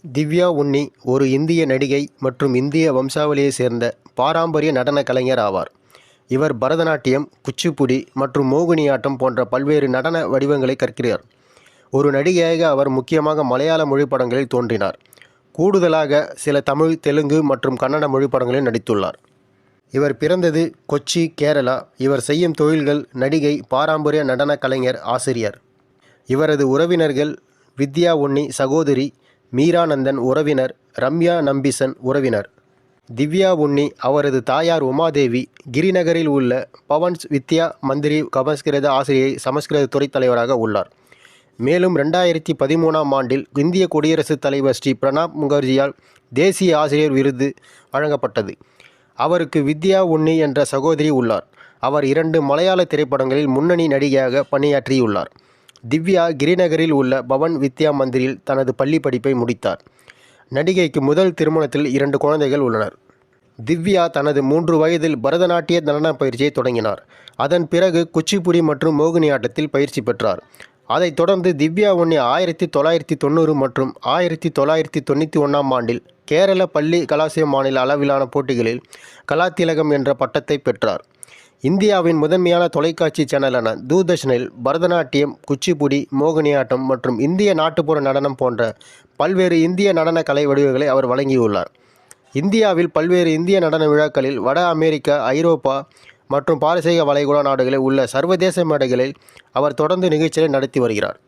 திவ்யா உன்னி ஒரு இந்திய நடிகை மற்றும் இந்திய வம்சாவளியைச் சேர்ந்த பாரம்பரிய நடன கலைஞர் ஆவார். இவர் பரதநாட்டியம், குச்சிப்புடி மற்றும் மோகினியாட்டம் போன்ற பல்வேறு நடன வடிவங்களை கற்கிறார். ஒரு நடிகையாக அவர் முக்கியமாக மலையாள மொழி படங்களில் தோன்றினார். கூடுதலாக சில தமிழ், தெலுங்கு மற்றும் கன்னட மொழி படங்களில் நடித்துள்ளார். இவர் பிறந்தது கொச்சி, கேரளா. இவர் செய்யும் தொழில்கள் நடிகை, பாரம்பரிய நடன கலைஞர், ஆசிரியர். இவரது உறவினர்கள் வித்யா உன்னி சகோதரி, மீரா நந்தன் உறவினர், ரம்யா நம்பிசன் உறவினர். திவ்யா உன்னி அவரது தாயார் உமாதேவி கிரிநகரில் உள்ள பவன்ஸ் வித்யா மந்திரி சமஸ்கிருத ஆசிரியை சமஸ்கிருத துறை தலைவராக உள்ளார். மேலும் 2013ஆம் ஆண்டில் இந்திய குடியரசுத் தலைவர் ஸ்ரீ பிரணாப் முகர்ஜியால் தேசிய ஆசிரியர் விருது வழங்கப்பட்டது. அவருக்கு வித்யா உன்னி என்ற சகோதரி உள்ளார். அவர் 2 மலையாள திரைப்படங்களில் முன்னணி நடிகையாக பணியாற்றியுள்ளார். திவ்யா கிரிநகரில் உள்ள பவன் வித்யா மந்திரில் தனது பள்ளி படிப்பை முடித்தார். நடிகைக்கு முதல் திருமணத்தில் 2 குழந்தைகள் உள்ளனர். திவ்யா தனது 3 வயதில் பரதநாட்டிய நடன பயிற்சியை தொடங்கினார். அதன் பிறகு குச்சிப்புடி மற்றும் மோகினியாட்டத்தில் பயிற்சி பெற்றார். அதைத் தொடர்ந்து திவ்யா உன்னி 1990 மற்றும் 1991ஆம் ஆண்டில் கேரள பள்ளி கலாசிய மாநில அளவிலான போட்டிகளில் கலாதிலகம் என்ற பட்டத்தை பெற்றார். இந்தியாவின் முதன்மையான தொலைக்காட்சி சேனலான தூர்தர்ஷனில் பரதநாட்டியம், குச்சிப்புடி, மோகினியாட்டம் மற்றும் இந்திய நாட்டுப்புற நடனம் போன்ற பல்வேறு இந்திய நடன கலை வடிவங்களை அவர் வழங்கியுள்ளார். இந்தியாவில் பல்வேறு இந்திய நடன விழாக்களில் வட அமெரிக்கா, ஐரோப்பா மற்றும் பாரசீக வளைகுடா நாடுகளில் உள்ள சர்வதேச மேடைகளில் அவர் தொடர்ந்து நிகழ்ச்சிகளை நடத்தி வருகிறார்.